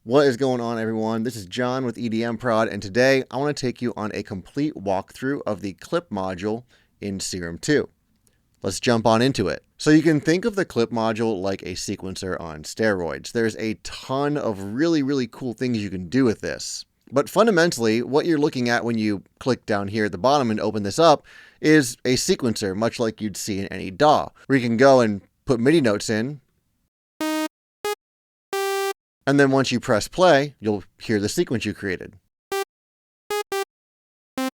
What is going on, everyone? This is John with EDM Prod, and today I want to take you on a complete walkthrough of the clip module in Serum 2. Let's jump on into it. So you can think of the clip module like a sequencer on steroids. There's a ton of really cool things you can do with this. But fundamentally, what you're looking at when you click down here at the bottom and open this up is a sequencer, much like you'd see in any DAW, where you can go and put MIDI notes in. And then once you press play, you'll hear the sequence you created. I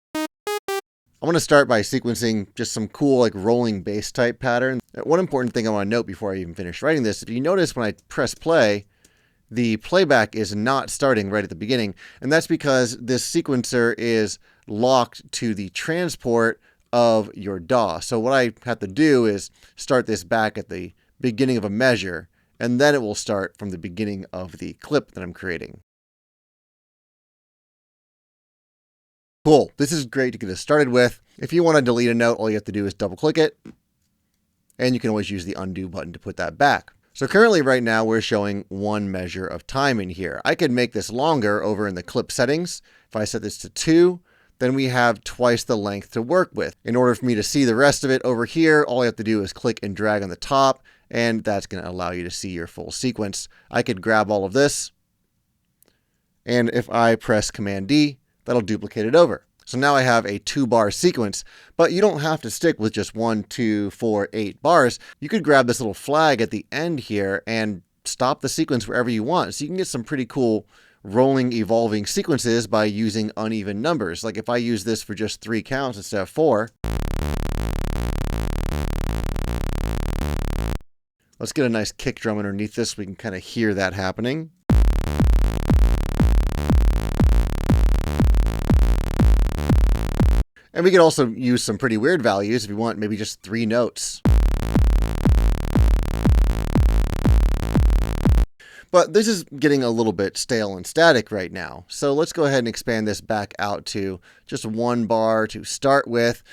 want to start by sequencing just some cool like rolling bass type pattern. One important thing I want to note before I even finish writing this, if you notice when I press play, the playback is not starting right at the beginning. And that's because this sequencer is locked to the transport of your DAW. So what I have to do is start this back at the beginning of a measure, and then it will start from the beginning of the clip that I'm creating. Cool. This is great to get us started with. If you want to delete a note, all you have to do is double click it, and you can always use the undo button to put that back. So currently right now we're showing one measure of time in here. I could make this longer over in the clip settings. If I set this to 2, then we have twice the length to work with. In order for me to see the rest of it over here, all I have to do is click and drag on the top, and that's going to allow you to see your full sequence. I could grab all of this, and if I press Command D, that'll duplicate it over. So now I have a 2-bar sequence, but you don't have to stick with just 1, 2, 4, 8 bars. You could grab this little flag at the end here and stop the sequence wherever you want. So you can get some pretty cool rolling, evolving sequences by using uneven numbers. Like if I use this for just 3 counts instead of 4, let's get a nice kick drum underneath this so we can kind of hear that happening. And we could also use some pretty weird values if you want, maybe just 3 notes. But this is getting a little bit stale and static right now. So let's go ahead and expand this back out to just 1 bar to start with.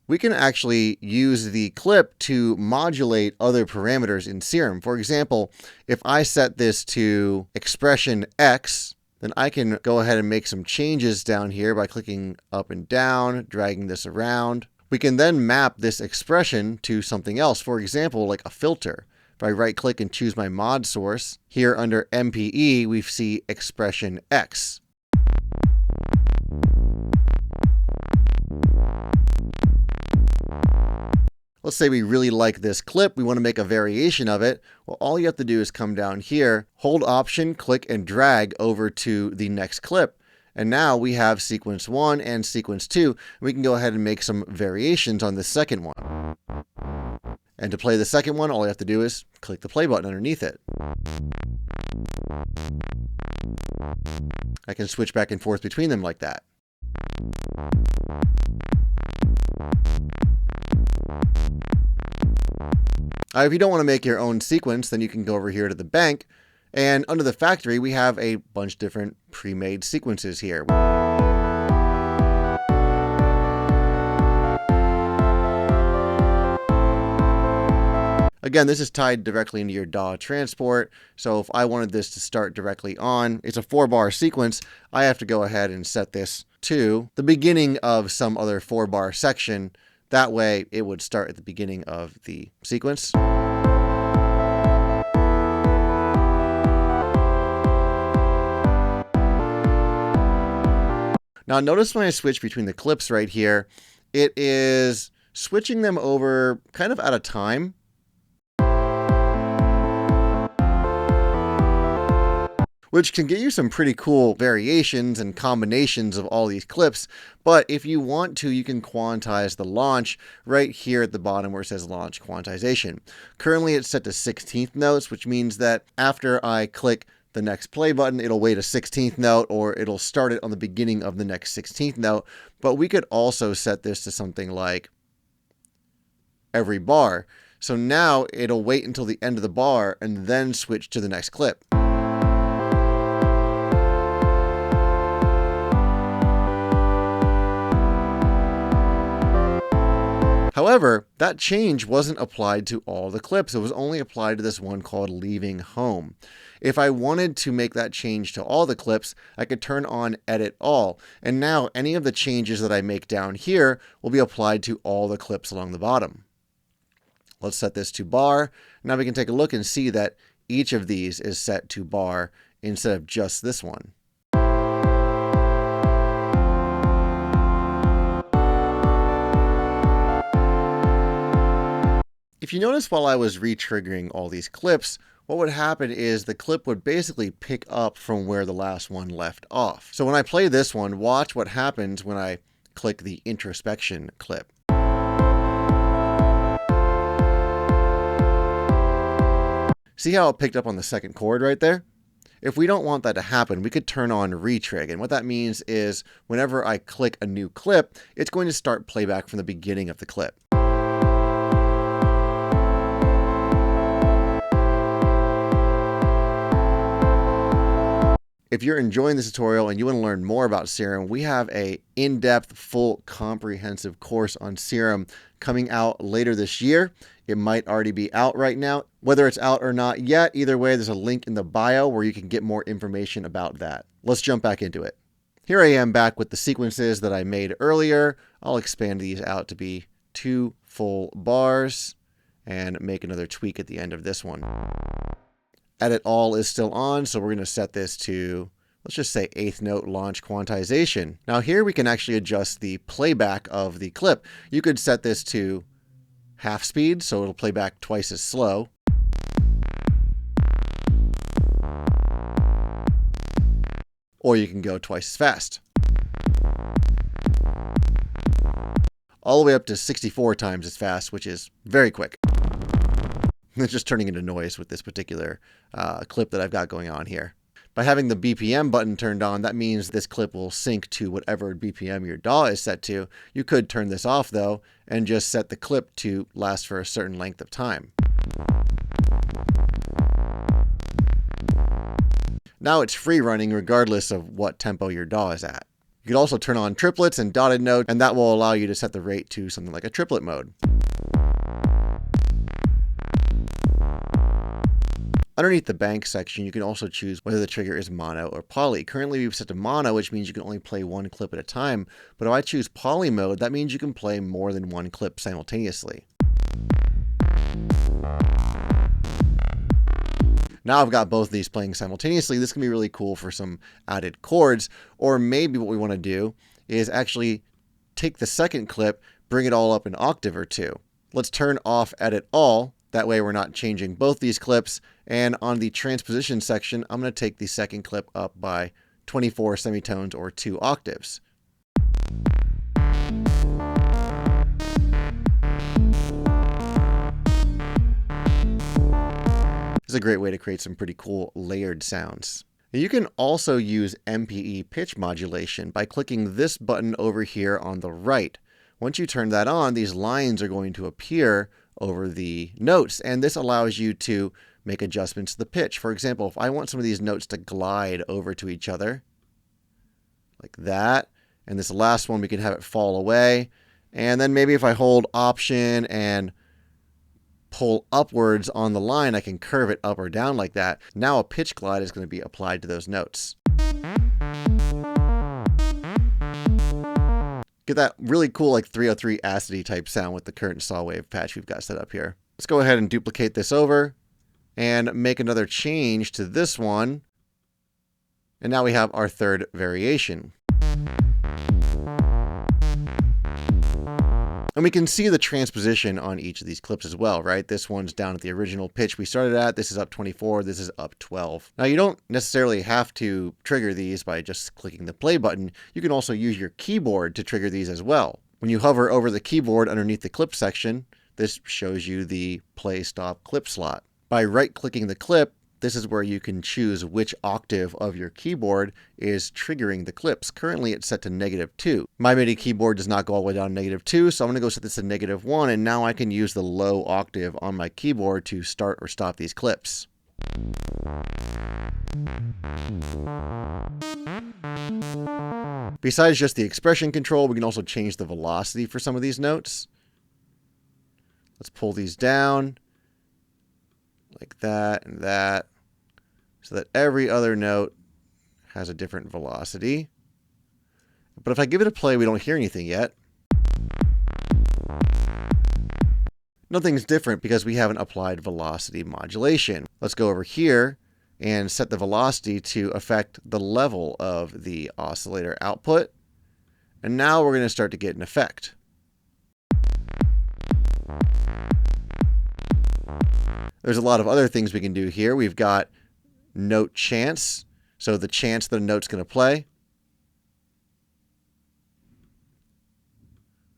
We can actually use the clip to modulate other parameters in Serum. For example, if I set this to expression X, then I can go ahead and make some changes down here by clicking up and down, dragging this around. We can then map this expression to something else. For example, like a filter. If I right click and choose my mod source, here under MPE, we see expression X. Let's say we really like this clip, we want to make a variation of it. Well, all you have to do is come down here, hold Option, click and drag over to the next clip. And now we have sequence 1 and sequence 2. We can go ahead and make some variations on the second one. And to play the second one, all you have to do is click the play button underneath it. I can switch back and forth between them like that. If you don't want to make your own sequence, then you can go over here to the bank, and under the factory, we have a bunch of different pre-made sequences here. Again, this is tied directly into your DAW transport, so if I wanted this to start directly on, it's a 4-bar sequence, I have to go ahead and set this to the beginning of some other 4-bar section. That way, it would start at the beginning of the sequence. Now, notice when I switch between the clips right here, it is switching them over kind of at a time. Which can get you some pretty cool variations and combinations of all these clips. But if you want to, you can quantize the launch right here at the bottom where it says launch quantization. Currently it's set to 16th notes, which means that after I click the next play button, it'll wait a 16th note, or it'll start it on the beginning of the next 16th note. But we could also set this to something like every bar. So now it'll wait until the end of the bar and then switch to the next clip. However, that change wasn't applied to all the clips. It was only applied to this one called Leaving Home. If I wanted to make that change to all the clips, I could turn on Edit All. And now any of the changes that I make down here will be applied to all the clips along the bottom. Let's set this to bar. Now we can take a look and see that each of these is set to bar instead of just this one. If you notice while I was re-triggering all these clips, what would happen is the clip would basically pick up from where the last one left off. So when I play this one, watch what happens when I click the introspection clip. See how it picked up on the second chord right there? If we don't want that to happen, we could turn on retrig. And what that means is whenever I click a new clip, it's going to start playback from the beginning of the clip. If you're enjoying this tutorial and you want to learn more about Serum, we have an in-depth, full, comprehensive course on Serum coming out later this year. It might already be out right now. Whether it's out or not yet, either way, there's a link in the bio where you can get more information about that. Let's jump back into it. Here I am back with the sequences that I made earlier. I'll expand these out to be 2 full bars and make another tweak at the end of this one. Edit All is still on, so we're going to set this to, let's just say 8th note launch quantization. Now here we can actually adjust the playback of the clip. You could set this to half speed, so it'll play back twice as slow. Or you can go twice as fast. All the way up to 64 times as fast, which is very quick. It's just turning into noise with this particular clip that I've got going on here. By having the BPM button turned on, that means this clip will sync to whatever BPM your DAW is set to. You could turn this off though, and just set the clip to last for a certain length of time. Now it's free running regardless of what tempo your DAW is at. You could also turn on triplets and dotted note, and that will allow you to set the rate to something like a triplet mode. Underneath the bank section, you can also choose whether the trigger is mono or poly. Currently we've set to mono, which means you can only play one clip at a time. But if I choose poly mode, that means you can play more than one clip simultaneously. Now I've got both of these playing simultaneously. This can be really cool for some added chords. Or maybe what we want to do is actually take the second clip, bring it all up an octave or two. Let's turn off Edit All. That way we're not changing both these clips. And on the transposition section, I'm going to take the second clip up by 24 semitones or 2 octaves. This is a great way to create some pretty cool layered sounds. You can also use MPE pitch modulation by clicking this button over here on the right. Once you turn that on, these lines are going to appear over the notes, and this allows you to make adjustments to the pitch. For example, if I want some of these notes to glide over to each other, like that, and this last one we can have it fall away, and then maybe if I hold Option and pull upwards on the line, I can curve it up or down like that. Now a pitch glide is going to be applied to those notes. Get that really cool like 303 acid type sound with the current saw wave patch we've got set up here. Let's go ahead and duplicate this over and make another change to this one. And now we have our third variation. And we can see the transposition on each of these clips as well, right? This one's down at the original pitch we started at. This is up 24. This is up 12. Now, you don't necessarily have to trigger these by just clicking the play button. You can also use your keyboard to trigger these as well. When you hover over the keyboard underneath the clip section, this shows you the play stop clip slot. By right-clicking the clip, this is where you can choose which octave of your keyboard is triggering the clips. Currently, it's set to -2. My MIDI keyboard does not go all the way down to -2, so I'm going to go set this to -1, and now I can use the low octave on my keyboard to start or stop these clips. Besides just the expression control, we can also change the velocity for some of these notes. Let's pull these down like that and that so that every other note has a different velocity. But if I give it a play, we don't hear anything yet. Nothing's different because we haven't applied velocity modulation. Let's go over here and set the velocity to affect the level of the oscillator output. And now we're going to start to get an effect. There's a lot of other things we can do here. We've got note chance, so the chance that a note's going to play.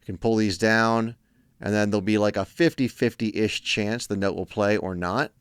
We can pull these down, and then there'll be like a 50-50-ish chance the note will play or not.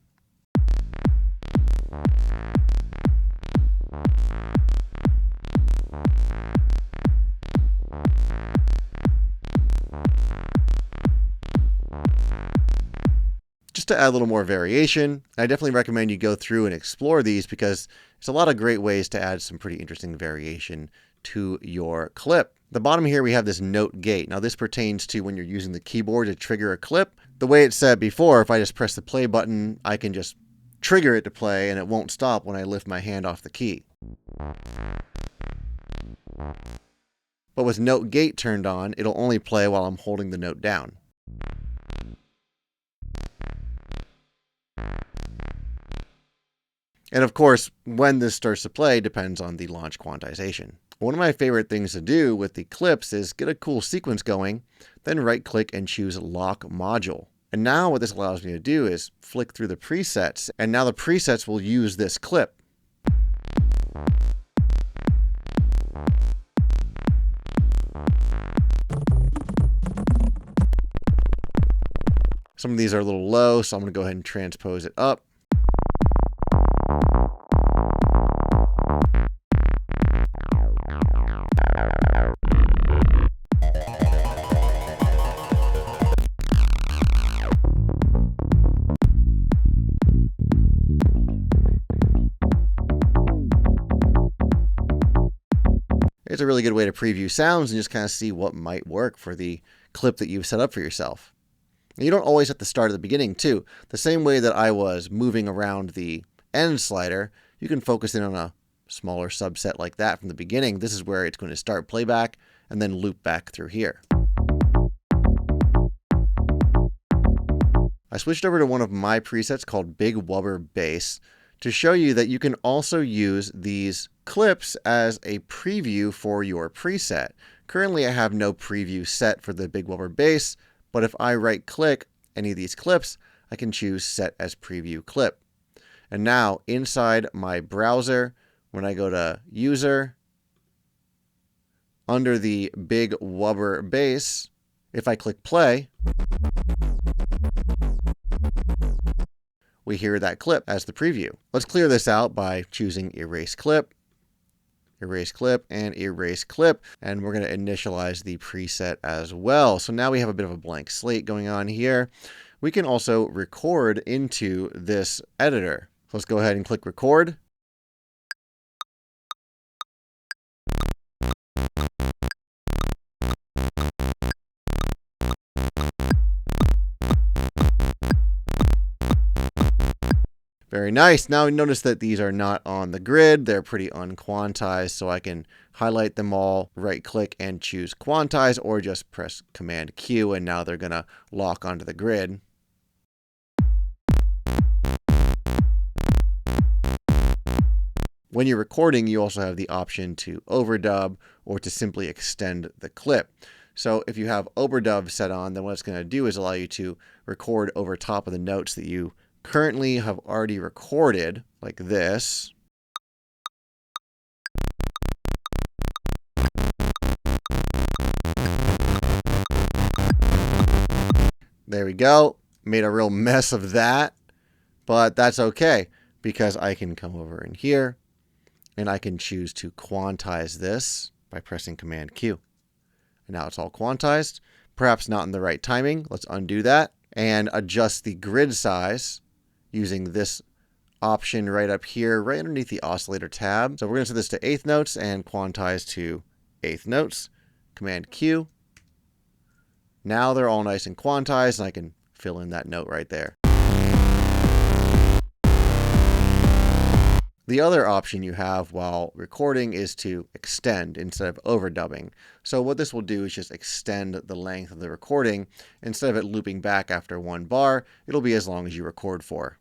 To add a little more variation, I definitely recommend you go through and explore these because there's a lot of great ways to add some pretty interesting variation to your clip. At the bottom here we have this note gate. Now this pertains to when you're using the keyboard to trigger a clip. The way it said before, if I just press the play button, I can just trigger it to play and it won't stop when I lift my hand off the key. But with note gate turned on, it'll only play while I'm holding the note down. And of course, when this starts to play depends on the launch quantization. One of my favorite things to do with the clips is get a cool sequence going, then right-click and choose Lock Module. And now what this allows me to do is flick through the presets, and now the presets will use this clip. Some of these are a little low, so I'm going to go ahead and transpose it up. It's a really good way to preview sounds and just kind of see what might work for the clip that you've set up for yourself. And you don't always have to start at the beginning too. The same way that I was moving around the end slider, you can focus in on a smaller subset like that from the beginning. This is where it's going to start playback and then loop back through here. I switched over to one of my presets called Big Wubber Bass to show you that you can also use these clips as a preview for your preset. Currently I have no preview set for the Big Wubber Bass, but if I right click any of these clips, I can choose Set as Preview Clip. And now inside my browser, when I go to User, under the Big Wubber Bass, if I click play, we hear that clip as the preview. Let's clear this out by choosing Erase Clip, and Erase Clip, and we're going to initialize the preset as well. So now we have a bit of a blank slate going on here. We can also record into this editor. Let's go ahead and click Record. Very nice. Now notice that these are not on the grid. They're pretty unquantized, so I can highlight them all, right click and choose quantize, or just press Command Q and now they're going to lock onto the grid. When you're recording, you also have the option to overdub or to simply extend the clip. So if you have overdub set on, then what it's going to do is allow you to record over top of the notes that you currently have already recorded, like this. There we go. Made a real mess of that, but that's okay because I can come over in here and I can choose to quantize this by pressing Command Q. And now it's all quantized, perhaps not in the right timing. Let's undo that and adjust the grid size using this option right up here, right underneath the oscillator tab. So we're going to set this to eighth notes and quantize to eighth notes. Command Q. Now they're all nice and quantized, and I can fill in that note right there. The other option you have while recording is to extend instead of overdubbing. So what this will do is just extend the length of the recording. Instead of it looping back after one bar, it'll be as long as you record for.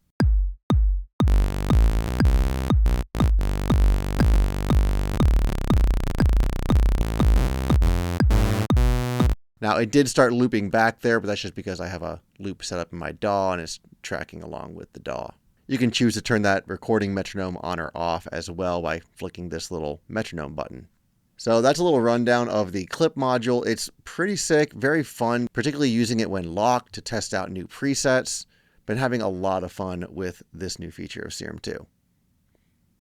Now it did start looping back there, but that's just because I have a loop set up in my DAW and it's tracking along with the DAW. You can choose to turn that recording metronome on or off as well by flicking this little metronome button. So that's a little rundown of the clip module. It's pretty sick, very fun, particularly using it when locked to test out new presets. Been having a lot of fun with this new feature of Serum 2.